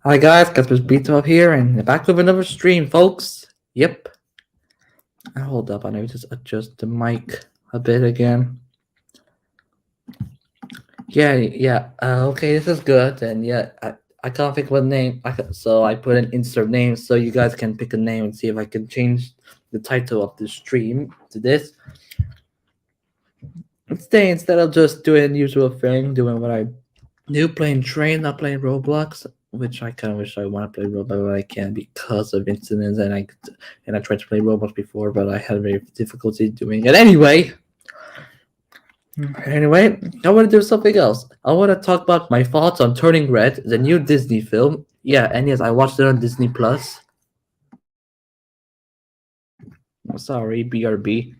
Hi guys, Casper's Beat up here and back with another stream, folks. Yep. Hold up, I need to just adjust the mic a bit again. Yeah. Okay, this is good. And yeah, I can't think of a name. So I put an insert name so you guys can pick a name and see if I can change the title of the stream to this. Instead of just doing the usual thing, doing what I do, playing Train, not playing Roblox, which I kind of wish I want to play Roblox, but I can't because of incidents. And I tried to play Roblox before, but I had very difficulty doing it anyway. Anyway, I want to do something else. I want to talk about my thoughts on Turning Red, the new Disney film. Yeah, and yes, I watched it on Disney Plus. Sorry, BRB.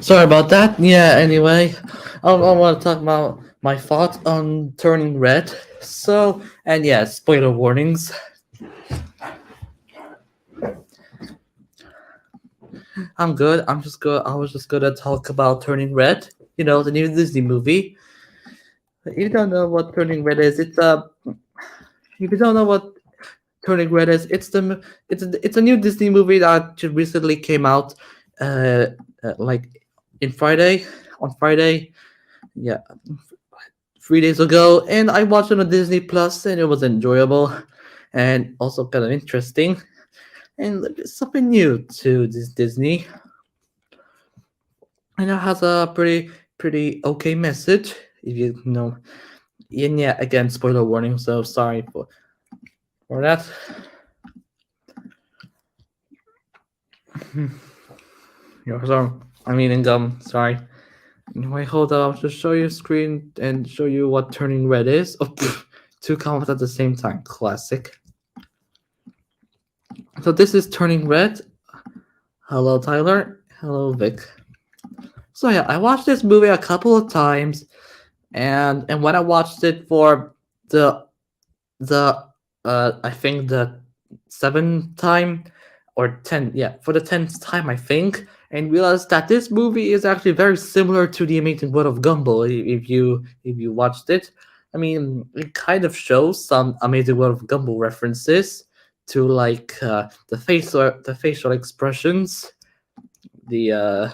Sorry about that. Yeah, anyway, I want to talk about my thoughts on Turning Red. So, and yeah, spoiler warnings. I'm good. I'm just good. I was just gonna talk about Turning Red. You know, the new Disney movie. If you don't know what Turning Red is, if you don't know what Turning Red is, it's a new Disney movie that just recently came out, uh, like in Friday, on Friday. Yeah, 3 days ago, and I watched it on Disney Plus, and it was enjoyable, and also kind of interesting, and it's something new to this Disney. And it has a pretty okay message, if you know. And yeah, again, spoiler warning, so sorry for that. Yeah, sorry. I'm eating gum. Sorry. Anyway, hold up. I'll just show you screen and show you what Turning Red is. Oh, two comments at the same time. Classic. So this is Turning Red. Hello, Tyler. Hello, Vic. So yeah, I watched this movie a couple of times, and when I watched it for the the I think the seventh time or 10, yeah, for the 10th time I think, and realized that this movie is actually very similar to The Amazing World of Gumball. If you watched it, I mean, it kind of shows some Amazing World of Gumball references to like the facial expressions. The Let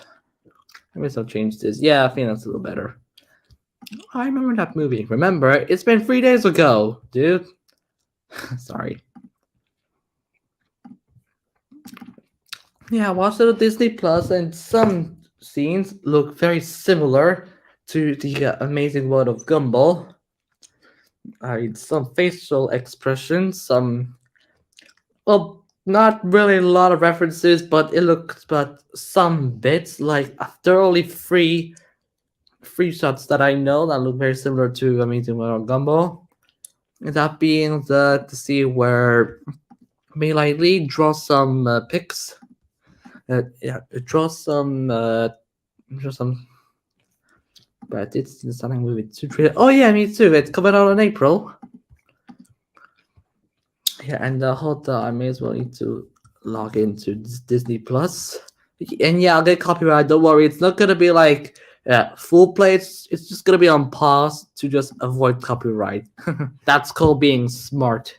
me still change this. Yeah, I think that's a little better. I remember that movie. Remember, it's been 3 days ago, dude. Sorry. Yeah, I watched it on Disney Plus, and some scenes look very similar to the Amazing World of Gumball. Some facial expressions, not really a lot of references, but some bits like thoroughly free shots that I know that look very similar to Amazing World of Gumball. That being the scene where May Lightly draws some pics. Yeah, draw some. But it's something with it too. Oh yeah, me too. It's coming out in April. Yeah, and hold on, I may as well need to log into Disney Plus. And yeah, I'll get copyright. Don't worry, it's not gonna be like full play. It's just gonna be on pause to just avoid copyright. That's called being smart.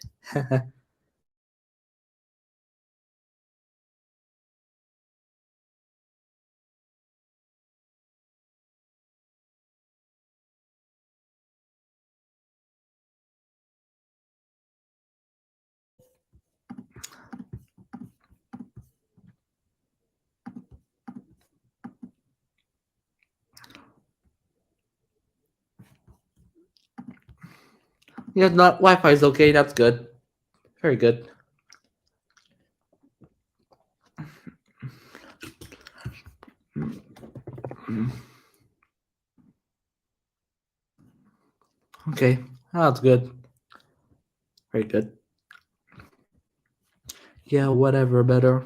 Yeah, not Wi-Fi is okay. That's good. Very good. Okay, that's good. Very good. Yeah, whatever, better.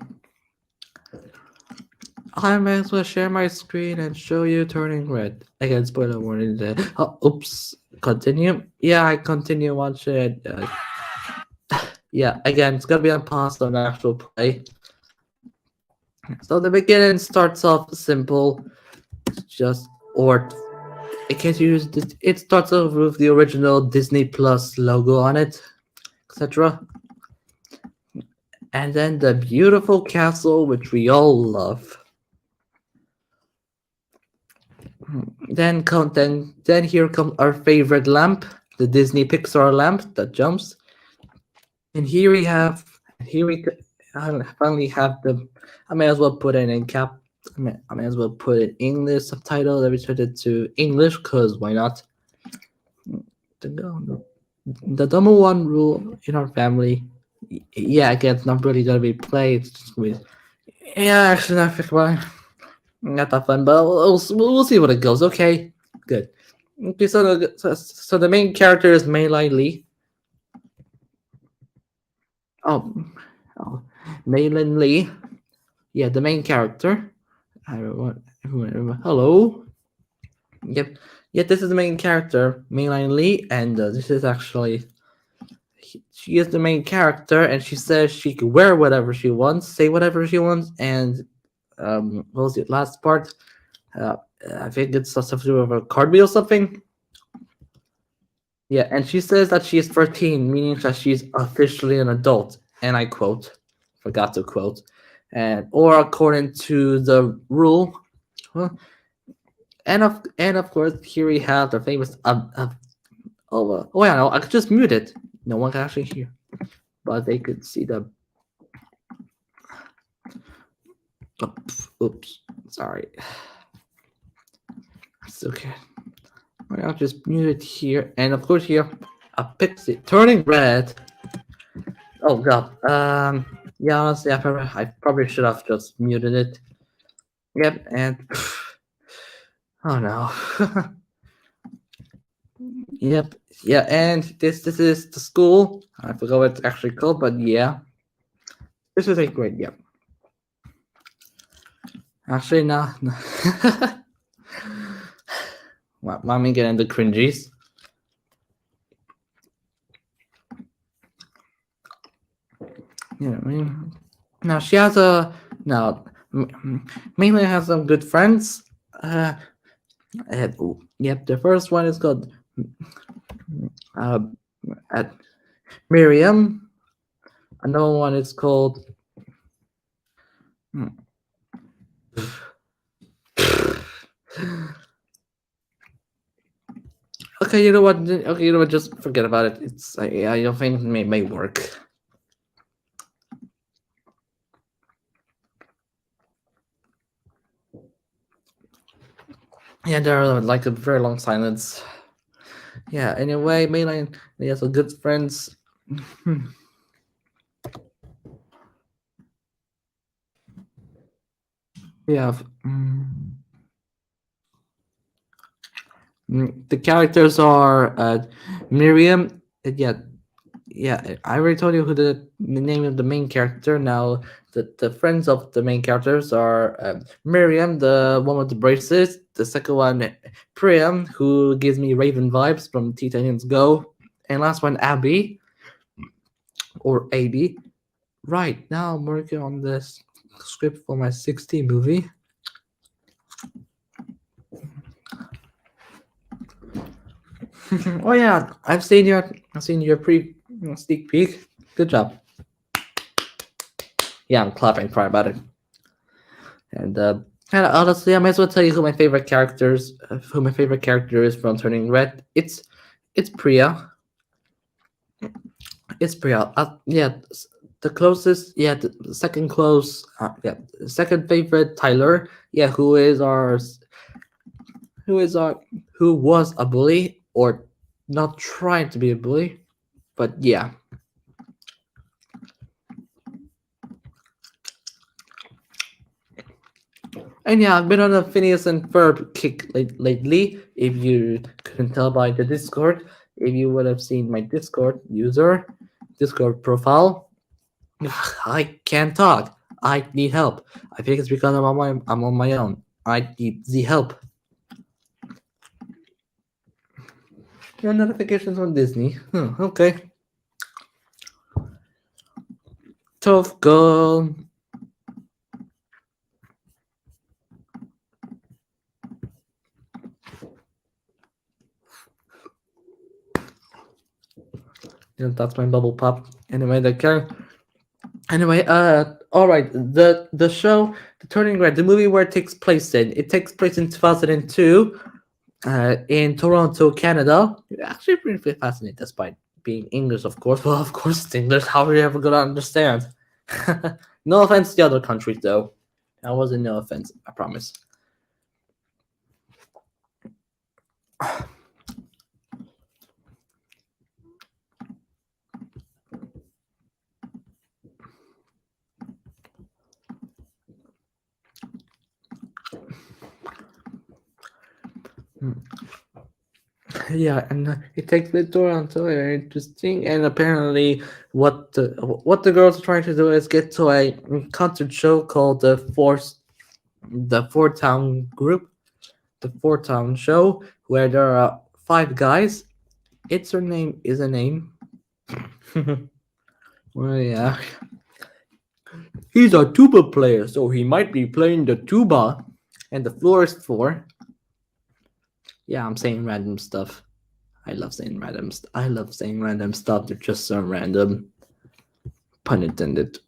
I might as well share my screen and show you turning red. Again, spoiler warning there. Oh, oops. Continue. Yeah, I continue watching it. Yeah, again, it's gonna be on pause on actual play. So the beginning starts off simple, just or in case you use it, it starts off with the original Disney Plus logo on it, etc. And then the beautiful castle, which we all love. Then here comes our favorite lamp, the Disney Pixar lamp that jumps. And here we I finally have the. I may as well put it in cap. I may as well put it English subtitle. Let me turn it to English, cause why not? The number one rule in our family. Yeah, again, it's not really gonna be played. It's just gonna be, yeah, actually, I think why not that fun, but we'll see what it goes. Okay, good. Okay, so the main character is Mei Lai Lee. Oh, oh, Maylin Lee. Yeah, the main character. Hello. Yep. Yeah, this is the main character, Maylin Lee, and this is actually she is the main character, and she says she can wear whatever she wants, say whatever she wants, and what was the last part? Uh, I think it's something to do with a card or something. Yeah, and she says that she is 13, meaning that she's officially an adult. And I quote, forgot to quote, and or according to the rule. Well, and of course here we have the famous oh yeah, no, I could just mute it. No one can actually hear, but they could see the. Oops, sorry. It's okay. I'll just mute it here, and of course here, a pixie turning red. Oh god. Yeah, honestly, I probably should have just muted it. Yep, and oh no. Yep, yeah, and this is the school. I forgot what it's actually called, but yeah, this is a great. Yep. Actually, no. No. Mommy getting the cringies. Yeah, I mean, now she has a now. Mainly has some good friends. Yep, the first one is called uh, at Miriam. Another one is called. Hmm. Okay, you know what? Okay, you know what? Just forget about it. It's I don't think it may work. Yeah, there are like a very long silence. Yeah. Anyway, Mainline he has some good friends. We have the characters are Miriam. Yeah, yeah. I already told you who the name of the main character. Now the friends of the main characters are Miriam, the one with the braces. The second one, Priam, who gives me Raven vibes from Teen Titans Go, and last one, Abby or AB. Right now, I'm working on this script for my 60 movie. Oh yeah, I've seen your pre sneak peek. Good job. Yeah, I'm clapping cry about it. And honestly, I might as well tell you who my favorite character is from Turning Red. It's Priya. It's Priya. Yeah, the closest. Yeah, the second close. Yeah, second favorite Tyler. Yeah, who is our who was a bully or not trying to be a bully, but yeah. And yeah, I've been on a Phineas and Ferb kick lately. If you couldn't tell by the Discord, if you would have seen my Discord profile, I can't talk. I need help. I think it's because I'm on my own. I need the help. Your notifications on Disney. Okay. Tough girl. Yeah, that's my bubble pop. Anyway, the character. Anyway, all right. The show, The Turning Red, the movie where it takes place in 2002, in Toronto, Canada. You're actually pretty fascinated, despite being English, of course. Well, of course it's English. How are you ever gonna understand? No offense to the other countries, though. That wasn't no offense. I promise. Yeah, and it takes place Toronto. Very interesting. And apparently, what the girls are trying to do is get to a concert show called the Four Town Group, the Four Town Show, where there are five guys. It's her name is a name. Well, yeah, he's a tuba player, so he might be playing the tuba, and the floor is four. Yeah, I'm saying random stuff. I love saying I love saying random stuff. They're just so random. Pun intended.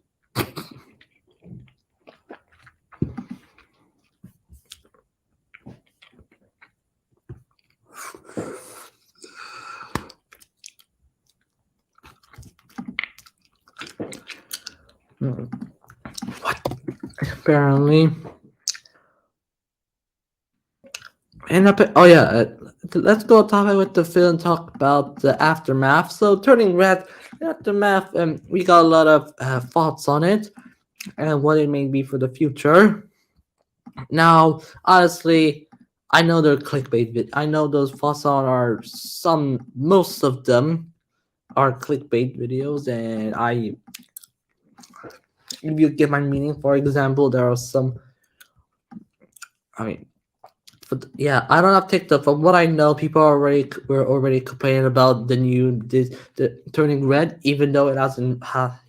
What? Apparently. Oh yeah, let's go topic with the film. Talk about the aftermath. So Turning Red, the aftermath. We got a lot of thoughts on it and what it may be for the future. Now, honestly, I know they're clickbait. I know those thoughts on are most of them are clickbait videos, and if you get my meaning, for example, there are some. I mean, but yeah, I don't have TikTok. From what I know, people were already complaining about the Turning Red, even though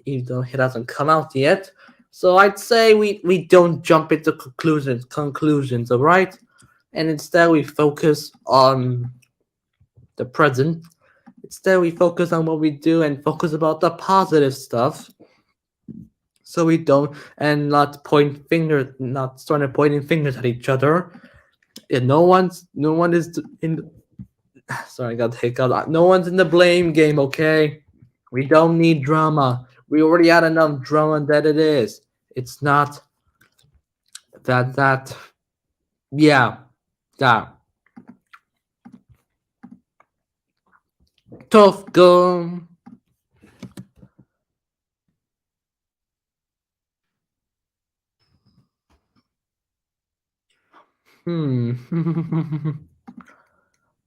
even though it hasn't come out yet. So I'd say we don't jump into conclusions, all right, and instead we focus on the present. Instead we focus on what we do and focus about the positive stuff. So we don't and not starting pointing fingers at each other. And no one is in. Sorry, I got the hiccup. No one's in the blame game, okay? We don't need drama. We already had enough drama that it is. It's not that. Yeah, that. Tough gum.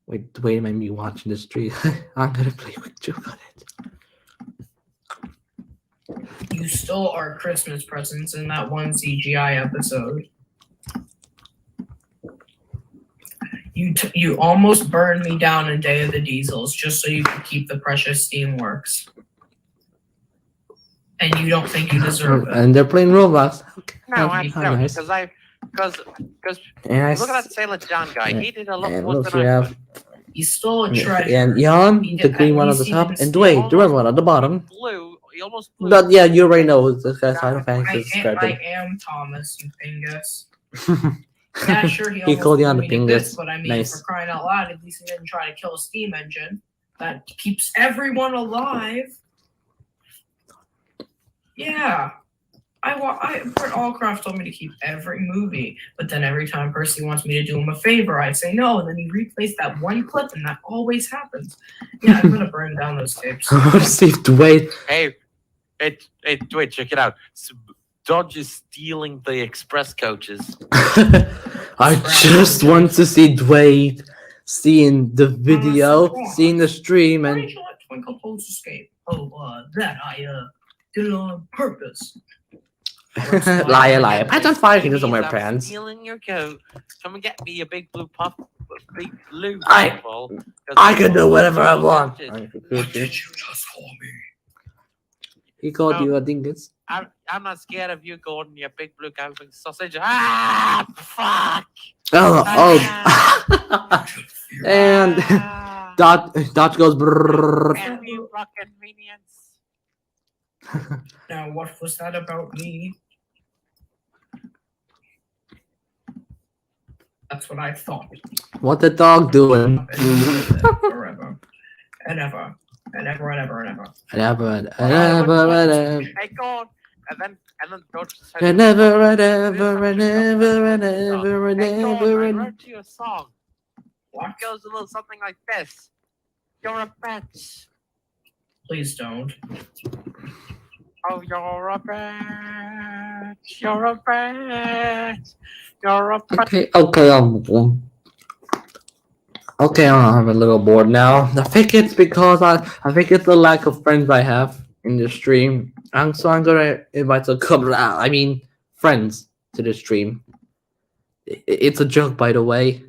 Wait, make me watching the street. I'm gonna play quick joke on it. You stole our Christmas presents in that one CGI episode. You almost burned me down in Day of the Diesels just so you could keep the precious Steamworks. And you don't think you deserve it. And they're playing Roblox. Okay. No, I How don't, nice. because And look at that Sailor John guy. Yeah. He did a lot And more look, than you I have could. You stole a treasure. and Jan, He the did- green at one on the least he top, didn't and steal Dwayne, the red one on the bottom. He almost blew. But yeah, you already know who's this guy. Final Fantasy I subscribing. am Thomas, you pingus. Yeah, sure, he He almost called you on blew the me to bits, pingus. but I mean, Nice. for crying out loud, at least he didn't try to kill a steam engine that keeps everyone alive. Yeah. Brett Allcroft told me to keep every movie, but then every time Percy wants me to do him a favor, I say no, and then he replays that one clip, and that always happens. Yeah, I'm gonna burn down those tapes. Steve Dwayne. Hey, wait, check it out. Dodge is stealing the express coaches. I just want to see Dwayne seeing the video, seeing the stream, Why and did you let Twinkle Toes escape? Oh, that I did it on purpose. liar, liar. Pants on fire. He doesn't wear I'm pants. stealing your coat. Come and get me your big blue puff, big blue I- puffball. 'cause I I'm can do all whatever I want. coaches. What did you just call me? He called No. you a dingus. I'm not scared of you, Gordon. Your big blue galloping sausage. Ah, fuck. Oh, Ah. and Ah. Dodge goes. Brrrr. F you, rock convenience. Now, what was that about me? That's what I thought. What the dog doing? Forever and ever and ever and ever and ever. Hey, Gordon. And then Dodge said, And ever and ever and ever and ever and Hey, Gordon, ever I and wrote you a song. What? It goes a little something like this. You're a bitch. Please don't. Oh, you're a bitch. You're a bitch. You're a bitch. Okay, I'm a little bored now. I think it's because I think it's the lack of friends I have in the stream. And so I'm gonna invite a couple friends to the stream. It's a joke, by the way.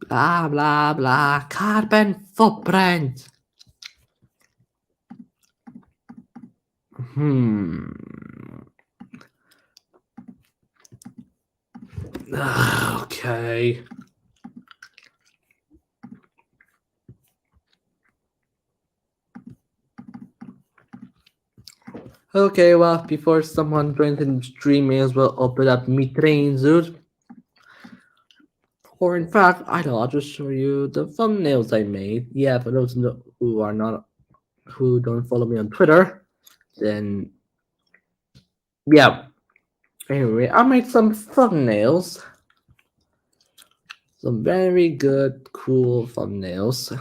Blah blah blah. Carbon footprint. Okay. Okay, well, before someone joins in the stream, may as well open up Mi Train Zoot. Or in fact, I know, I'll just show you the thumbnails I made. Yeah, for those who don't follow me on Twitter, then yeah. Anyway, I made some thumbnails. Some very good, cool thumbnails.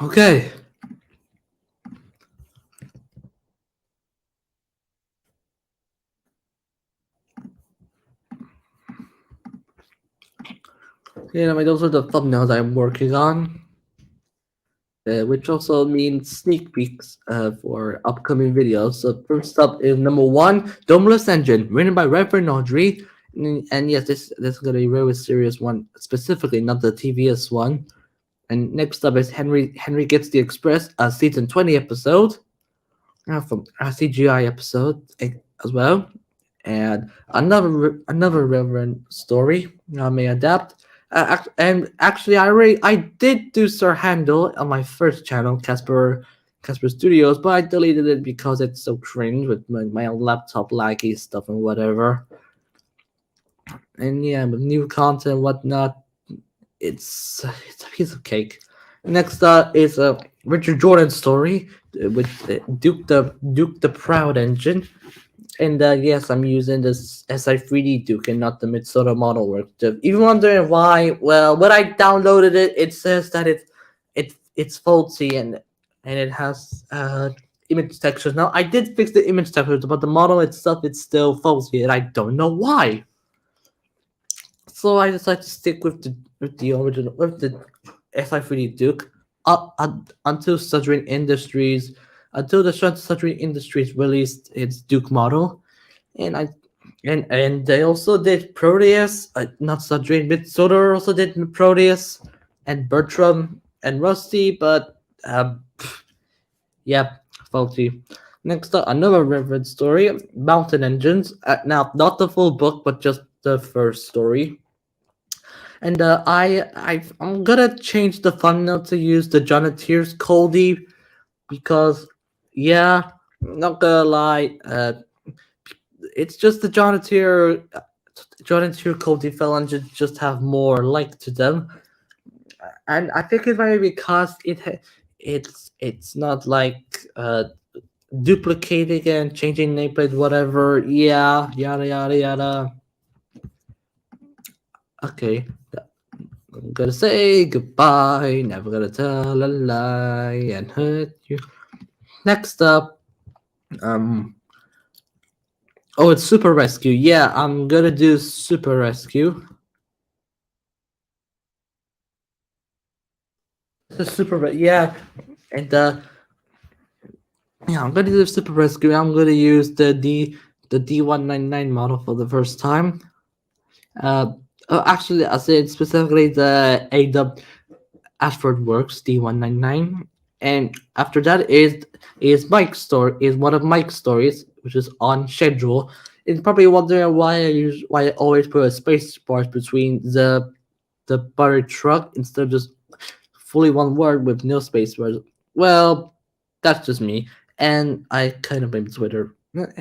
Okay. Yeah, those are the thumbnails I'm working on, which also means sneak peeks for upcoming videos. So first up is number 1, Domeless Engine, written by Reverend Audrey. And yes, this is going to be a very serious one, specifically not the TVS one. And next up is Henry Gets the Express, a season 20 episode from a CGI episode as well. And another Reverend story I may adapt. And actually, I did do Sir Handel on my first channel, Casper Studios, but I deleted it because it's so cringe with my own laptop laggy stuff and whatever. And yeah, with new content and whatnot, it's a piece of cake. Next up is a Richard Jordan story with Duke the Proud engine. And yes, I'm using this SI3D Duke and not the Mitsuda model work. If you're wondering why, well, when I downloaded it, it says that it's faulty and it has image textures. Now I did fix the image textures, but the model itself it's still faulty, and I don't know why. So I decided to stick with the original the SI3D Duke until Sudrin Industries. Until the Sudrin Industries released its Duke model, and they also did Proteus, not Sudrin, but Soder also did Proteus, and Bertram and Rusty, but yeah, faulty. Next up, another Reverend story, Mountain Engines. Now, not the full book, but just the first story. And I'm gonna change the thumbnail to use the Jonatiers Coldy because yeah, Not gonna lie, it's just the Jonathan Cody Felon just have more like to them, and I think it's maybe because it's not like duplicating and changing nameplate, whatever. Yeah, yada yada yada. Okay, I'm gonna say goodbye. Never gonna tell a lie and hurt you. Next up, um, oh, it's Super Rescue. Yeah, I'm gonna do Super Rescue. Yeah, and yeah, I'm gonna do Super Rescue. I'm gonna use the D199 model for the first time. Uh, actually, I said specifically the AW Ashford Works D199, and after that is Mike's story, is one of Mike's stories, which is on schedule. It's probably wondering why I always put a space bar between the buried truck instead of just fully one word with no space bars. Well, that's just me, and I kind of blame Twitter.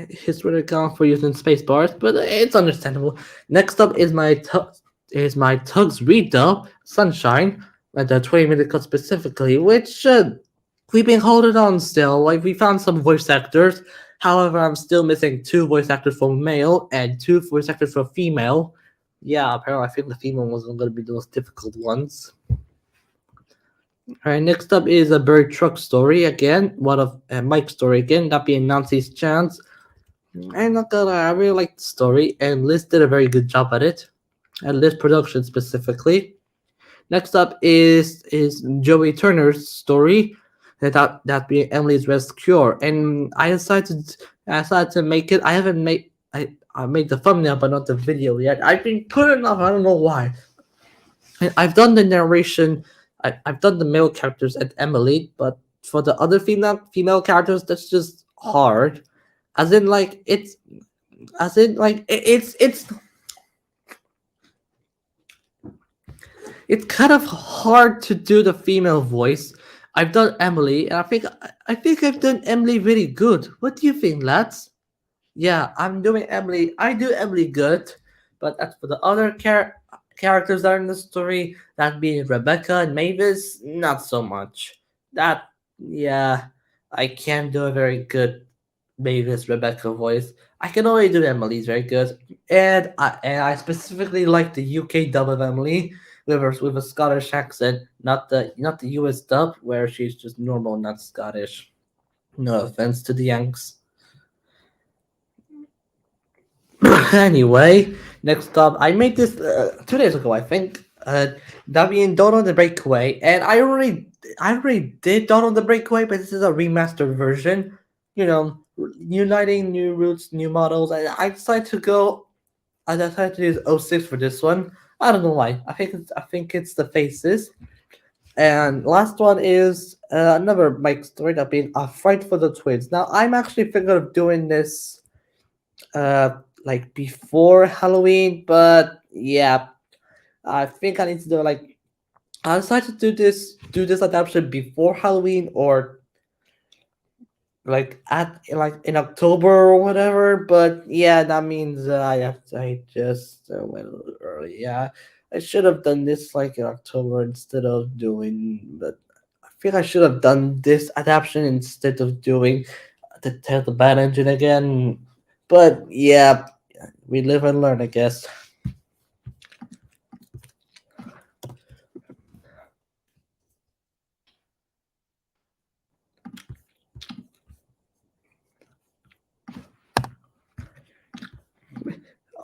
His Twitter account for using space bars, but it's understandable. Next up is my Tugs redub Sunshine, at the 20-minute cut specifically, which we've been holding on still. Like we found some voice actors. However, I'm still missing two voice actors for male and two voice actors for female. Yeah, apparently I think the female ones are going to be the most difficult ones. Alright, next up is a Bird Truck story again. One of Mike's story again, that being Nancy's Chance. I'm not gonna lie, I really like the story, and Liz did a very good job at it. And Liz production specifically. Next up is Joey Turner's story, that being Emily's Rescue. And I decided to make it. I haven't made I made the thumbnail but not the video yet. I've been putting off, I don't know why. I've done the narration. I've done the male characters at Emily, but for the other female characters, that's just hard. As in, like it's kind of hard to do the female voice. I've done Emily, and I think I've done Emily really good. What do you think, lads? Yeah, I'm doing Emily. I do Emily good, but as for the other characters that are in the story, that being Rebecca and Mavis, not so much. That yeah, I can't do a very good Mavis Rebecca voice. I can only do Emily's very good, and I specifically like the UK dub of Emily with a Scottish accent, not the US dub where she's just normal, not Scottish. No offense to the Yanks. Anyway, next up, I made this 2 days ago, I think. That being Dawn on the Breakaway, and I already did Dawn on the Breakaway, but this is a remastered version. You know, uniting new roots, new models, and I decided to use '06 for this one. I don't know why. I think it's the faces. And last one is another Mike story, that being A Fight for the Twins. Now, I'm actually thinking of doing this like before Halloween, but yeah, I think I need to do like I decided to do this adaptation before Halloween or like in October or whatever. But yeah, that means I just went a little early. Yeah, I should have done this like in October instead of doing. But I think I should have done this adaptation instead of doing the Tale the Bad Engine again. But yeah, we live and learn, I guess.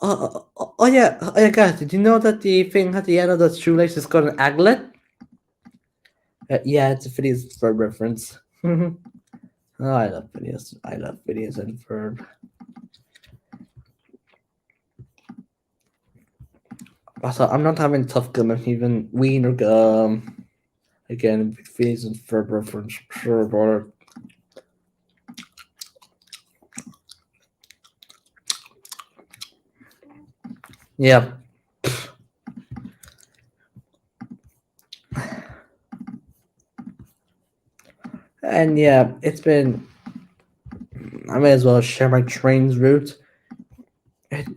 Oh yeah, guys, did you know that the thing at the end of the shoelace is called an aglet? Yeah, it's a Phineas Ferb reference. Oh, I love Phineas. I love Phineas and Ferb. Also, I'm not having tough gum, I'm even wiener gum. Again, Phineas and Ferb reference. Sure, brother. Yeah. And yeah, it's been I may as well share my trains route.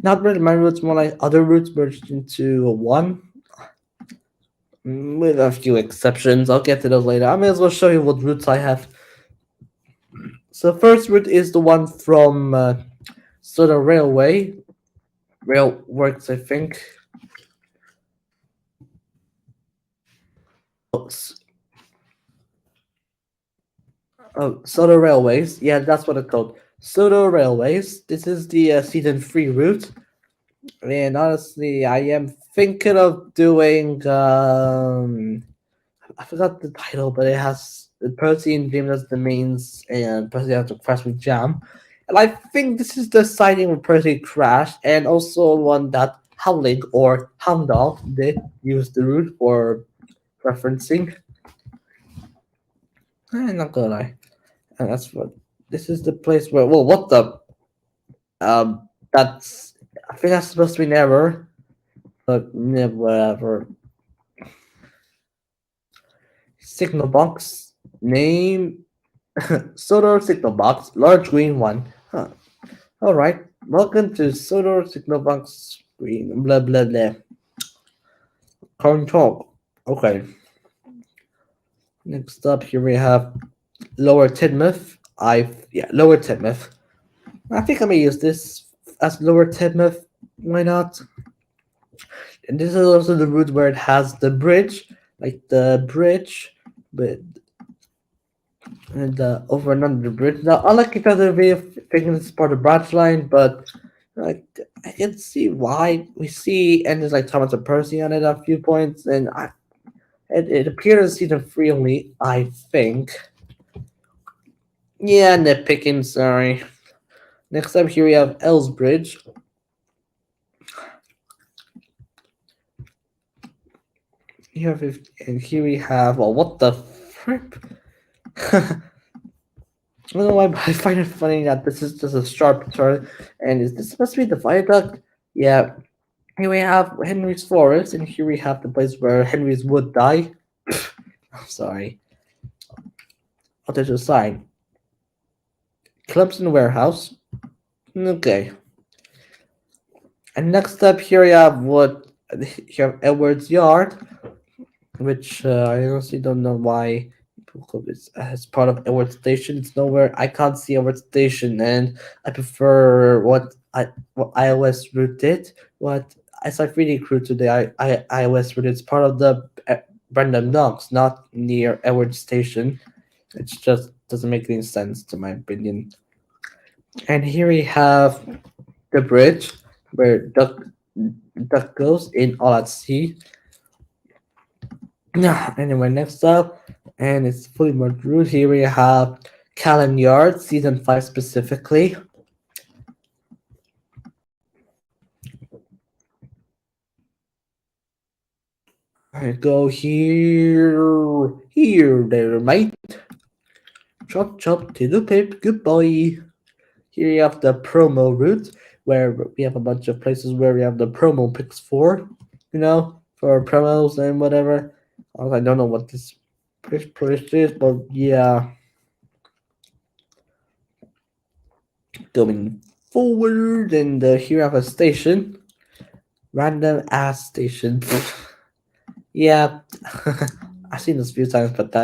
Not really my routes, more like other routes merged into one. With a few exceptions. I'll get to those later. I may as well show you what routes I have. So first route is the one from Soda Railway. Rail works, I think. Oh, Soda Railways. Yeah, that's what it's called. Soda Railways. This is the season 3 route. And honestly, I am thinking of doing. I forgot the title, but it has Percy and Dream as the mains, and Percy has to crash with Jam. And I think this is the sighting where Percy crashed, and also one that Howling or Houndal did use the route for referencing. I'm not gonna lie. And that's what this is the place where what the that's I think that's supposed to be an error. But yeah, whatever. Signal box name Sodor signal box, large green one. Huh. Alright. Welcome to Sodor signal box screen. Blah blah blah. Current talk. Okay. Next up here we have Lower Tidmouth. Lower Tidmouth. I think I'm gonna use this as Lower Tidmouth. Why not? And this is also the route where it has the bridge, like the bridge, but and over and under the bridge. Now, unlike if other way of thinking this is part of branch line, but like I can see why we see and there's like Thomas and Percy on it at a few points, and it appeared in season 3 only, I think. Yeah, nitpicking, sorry. Next up here we have Elsbridge. And here we have what the frick? I don't know why, but I find it funny that this is just a sharp turn. And is this supposed to be the viaduct? Yeah. Here we have Henry's Forest, and here we have the place where Henry's would die. I'm sorry. Oh, there's a sign. Clemson Warehouse. Okay. And next up here you have Edward's Yard, which I honestly don't know why people call this as part of Edward Station. It's nowhere. I can't see Edward Station, and I prefer what iOS route did. What SI3D crew today, iOS route. It's part of the Random Docks, not near Edward Station. It just doesn't make any sense to my opinion. And here we have the bridge where Duck goes in all at sea. Anyway, next up, and it's fully merged route. Here we have Callan Yard, season 5 specifically. I go here, there, mate. Chop chop to the pip, goodbye. Here you have the promo route, where we have a bunch of places where we have the promo picks for, for promos and whatever. I don't know what this place is, but yeah. Going forward, and here I have a station. Random ass station. Yeah. I've seen this a few times, but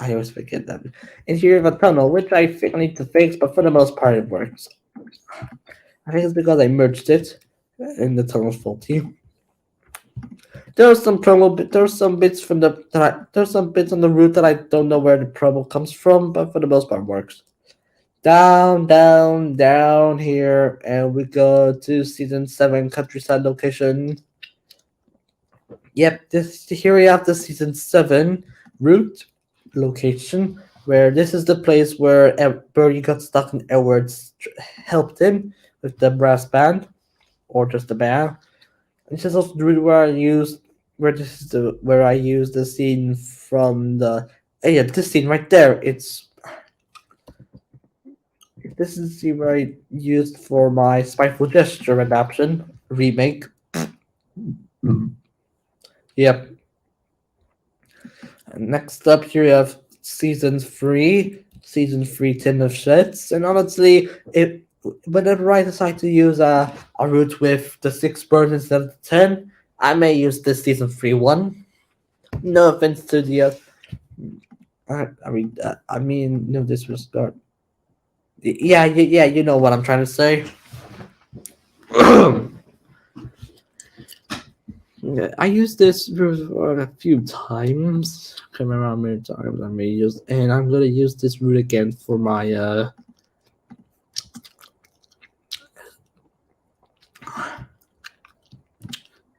I always forget that. And here you have a tunnel, which I think I need to fix, but for the most part it works. I think it's because I merged it, and the tunnel's faulty. There's some bits from there's some bits on the route that I don't know where the promo comes from, but for the most part it works. Down here, and we go to season 7 countryside location. Yep, here we have the season 7 route location, where this is the place where Birdie got stuck and Edwards helped him with the brass band, or just the band. This is also the route where I used the scene from the this scene right there. This is the scene where I used for my Spiteful Gesture adaptation remake. Yep. And next up here we have season 3, season 3 tin of shits, and honestly, it whenever I decide to use a route with the 6 birds instead of the 10, I may use this season 3 one. No offense to the I mean, no disrespect. Yeah, yeah, you know what I'm trying to say. Yeah, I used this route a few times. Can't remember how many times I may use, and I'm gonna use this route again for my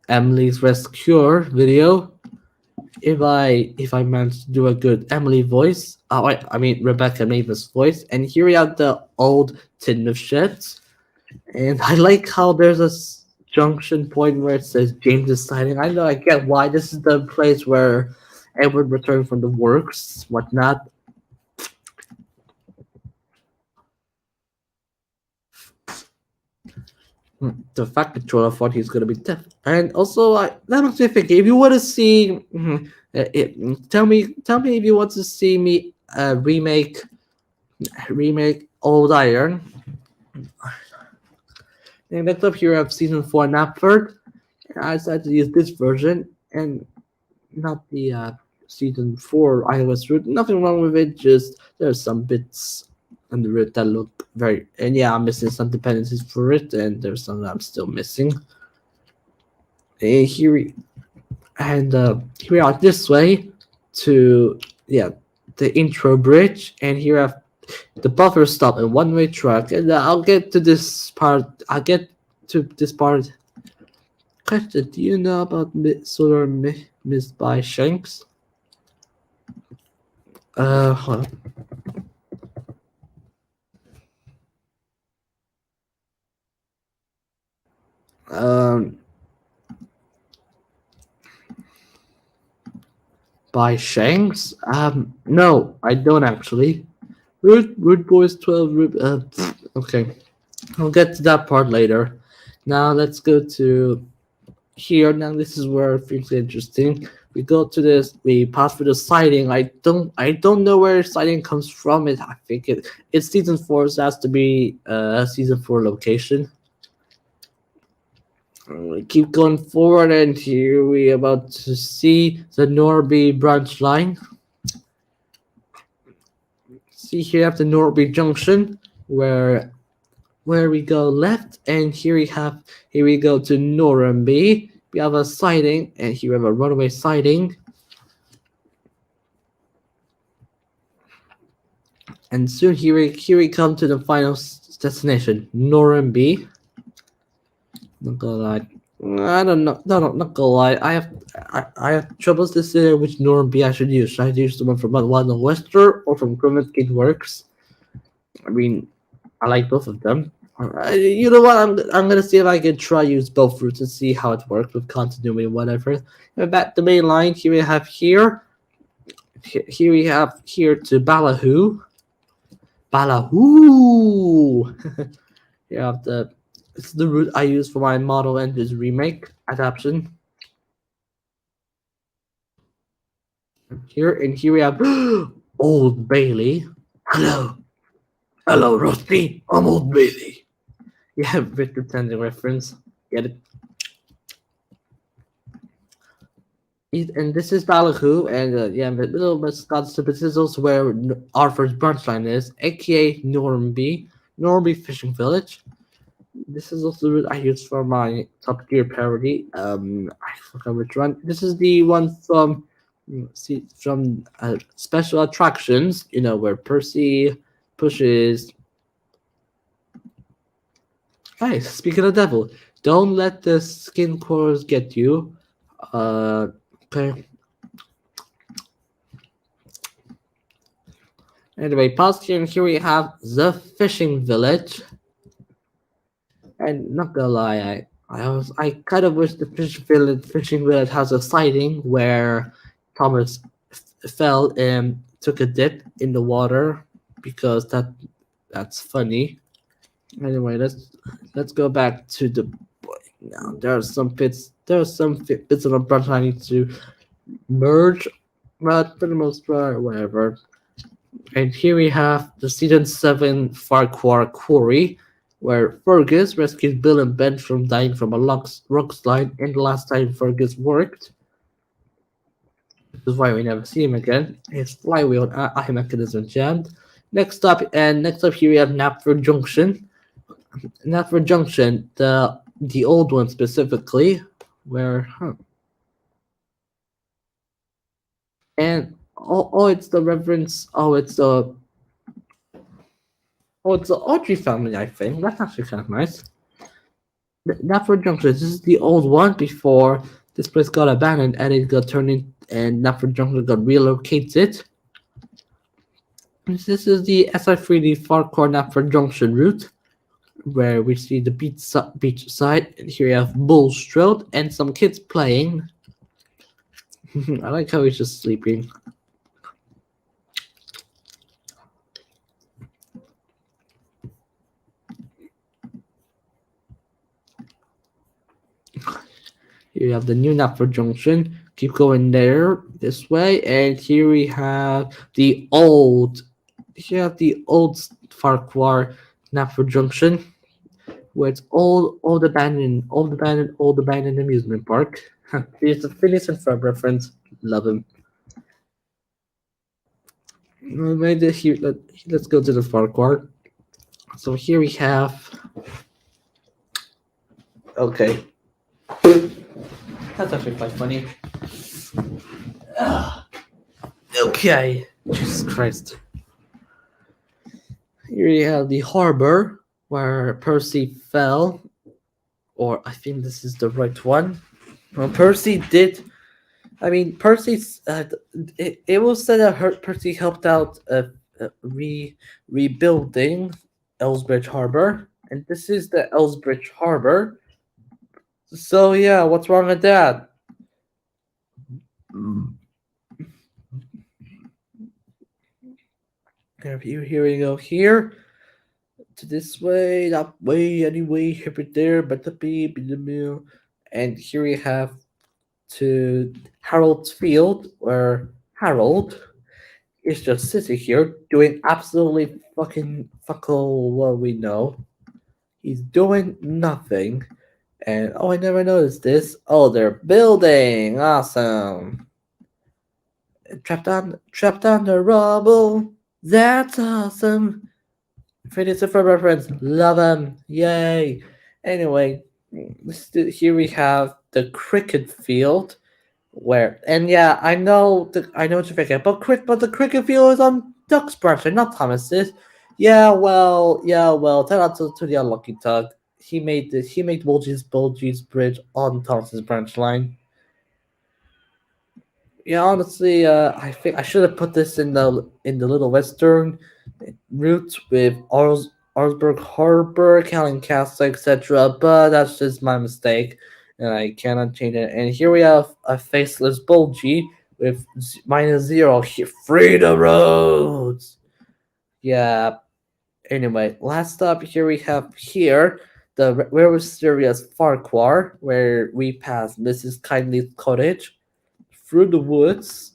Emily's Rescue video. If I manage to do a good Emily voice, I mean Rebecca Mavis voice, and here we have the old tin of shit, and I like how there's a junction point where it says James is signing. I get why this is the place where Edward returned from the works, whatnot. The fact controller thought he's gonna be deaf, and also let me think. If you want to see, tell me if you want to see me remake Old Iron. And next up here I have season 4 Napford. I decided to use this version and not the season 4 iOS route. Nothing wrong with it. Just there's some bits on the route that look very, and yeah, I'm missing some dependencies for it, and there's some that I'm still missing. And here we are this way to the intro bridge, and here I have the buffer stop and one-way track, and I'll get to this part. Question: do you know about Solar Mist by Shanks? Hold on. By Shanks? No, I don't actually. Rude Boys 12. Okay, I'll get to that part later. Now let's go to here. Now this is where things get interesting. We go to this. We pass through the sighting. I don't know where sighting comes from. I think it's season 4. So it has to be a season 4 location. We keep going forward, and here we about to see the Norby branch line. See here at the Norby Junction, where we go left, and here we go to Norrumby. We have a siding, and here we have a runaway siding. And soon here we come to the final destination, Norrumby. Not gonna lie. I don't know. No, not gonna lie. I have troubles deciding which Norrumby I should use. Should I use the one from Wild Wester or from Grimmett Kid Works? I mean, I like both of them. You know what? I'm gonna see if I can try use both routes and see how it works with continuity and whatever. And back the main line. Here we have here we have here to Ballyhoo. You have it's the route I use for my Model Engines remake adaptation. Here we have Old Bailey. Hello, Rusty. I'm Old Bailey. Yeah, Victor Tending reference. Get it? And this is Ballyhoo, and little bit Scots, but this is also where Arthur's branch line is, aka Norrumby Fishing Village. This is also the route I use for my Top Gear parody. I forgot which one. This is the one from Special Attractions. You know where Percy pushes. Hey, speaking of devil, don't let the skin crawlers get you. Okay. Anyway, past here, and here we have the fishing village. And not gonna lie, I kind of wish the fishing village has a sighting where Thomas fell and took a dip in the water, because that's funny. Anyway, let's go back to the now. There are some bits of the branch I need to merge, but for the most part, whatever. And here we have the season 7 Farquhar Quarry, where Fergus rescues Bill and Ben from dying from a rock slide, and the last time Fergus worked, which is why we never see him again, his flywheel and eye mechanism jammed. Next up here we have Knapford Junction. Knapford Junction, the old one specifically, where and it's the reverence. It's the Audrey family, I think. That's actually kind of nice. Knapford Junction. This is the old one before this place got abandoned and it got turned in, and Knapford Junction got relocated. This is the SI3D Farquhar Knapford Junction route, where we see the beach side. And here you have Bulstrode and some kids playing. I like how he's just sleeping. Here you have the new Knapford Junction. Keep going there this way, and here we have the old. Here the old Farquhar Knapford Junction, where it's old abandoned amusement park. Here's a Phineas and Ferb reference. Love him. Let's go to the Farquhar. So here we have. Okay. That's actually quite funny. Okay. Jesus Christ. Here you have the harbor where Percy fell. Or I think this is the right one. Well, Percy did. I mean, Percy's. It was said that Percy helped out rebuilding Elsbridge Harbor. And this is the Elsbridge Harbor. So yeah, what's wrong with that? Here we go. Here to this way, that way, anyway, here it there, but the beep in the mill. And here we have to Harold's Field, where Harold is just sitting here doing absolutely fucking fuck all what we know. He's doing nothing. And I never noticed this. Oh, they're building. Awesome. Trapped on the rubble. That's awesome. Phineas and Ferb reference. Love them. Yay. Anyway, here we have the cricket field, where yeah, I know what you're thinking, but the cricket field is on Duck's branch and not Thomas's. Yeah, well. Tell out to the unlucky Tug. He made Bulgy's bridge on Thomas's branch line. Yeah, honestly, I think I should have put this in the Little Western route with Arsburg Harbor, Callan Castle, etc. But that's just my mistake, and I cannot change it. And here we have a faceless Bulgy with -0. Free the roads. Yeah. Anyway, last up here we have the very mysterious Farquhar, where we pass Mrs. Kindly's cottage, through the woods,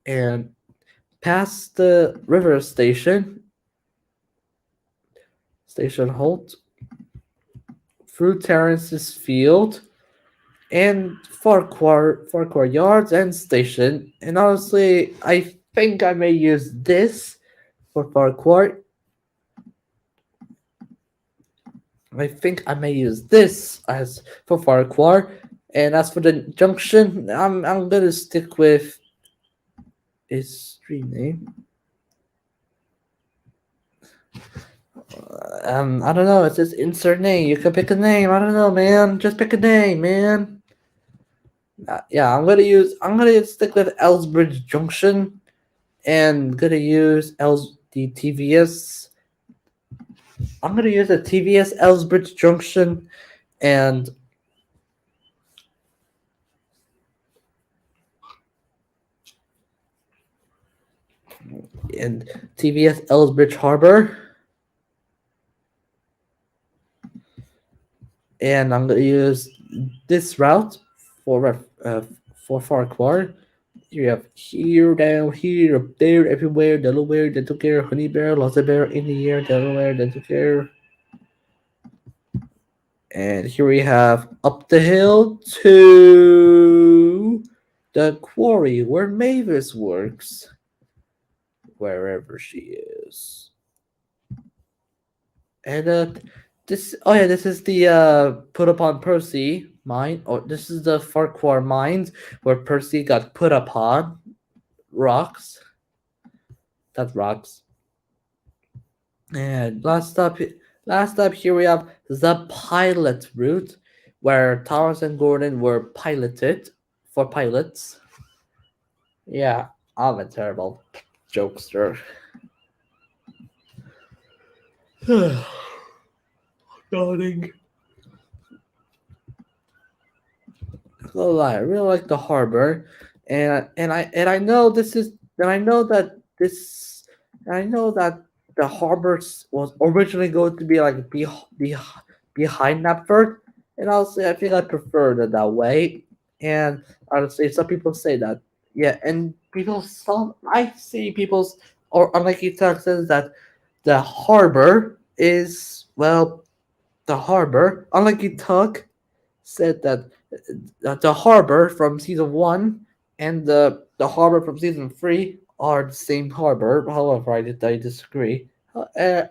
and past the river station halt, through Terrence's field, and Farquhar Yards and station. And honestly, I think I may use this for Farquhar. I think I may use this as for Farquhar. And as for the junction, I'm gonna stick with his street name. I don't know. It says insert name. You can pick a name. I don't know, man. Just pick a name, man. Yeah, I'm gonna stick with Elsbridge Junction, and gonna use the TVS. I'm gonna use the TVS Elsbridge Junction, and TVS Elsbridge Harbor. And I'm gonna use this route for Farquhar, You have here, down here, up there, everywhere, Delaware, Dental Care, Honey Bear, Lost Bear, in the air, Delaware, Dental Care. And here we have up the hill to the quarry where Mavis works, wherever she is. And this is the put upon Percy mine, or this is the Farquhar mines where Percy got put upon rocks. That rocks. And last up here we have the pilot route, where Thomas and Gordon were piloted for pilots. Yeah, I'm a terrible jokester. Yawning. Oh, I really like the harbor, and I know this is and I know that this I know that the harbor was originally going to be like behind Knapford, and I'll say I think I prefer it that way. And I'll say some people say that, yeah, and some I see people's or unlikely text says that the harbor is well the harbor unlikely Tuck said that the harbor from season one and the harbor from season three are the same harbor. However, I disagree. I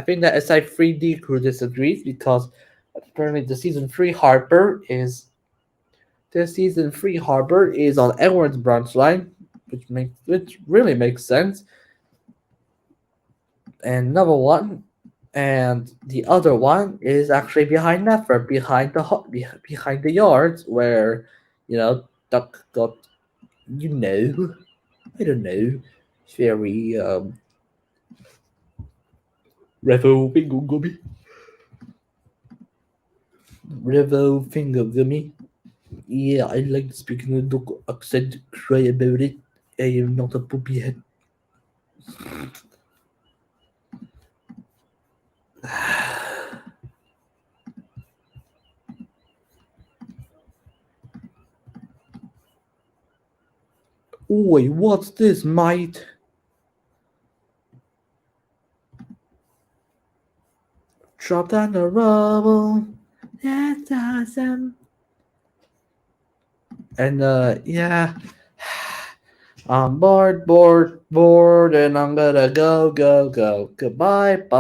think that SI3D crew disagrees because apparently the season three harbor is on Edward's branch line, which really makes sense. And number one, and the other one is actually behind Nefer, behind the yards where, Duck got, I don't know, very Revo Bingo Gummy, Revo Finger Gummy. Yeah, I like speaking a Duck accent. Cry about it. I am not a poopy head. Oi, what's this, mate? Drop down the rubble. That's awesome. And yeah. I'm bored, and I'm gonna go, go, go. Goodbye, bye.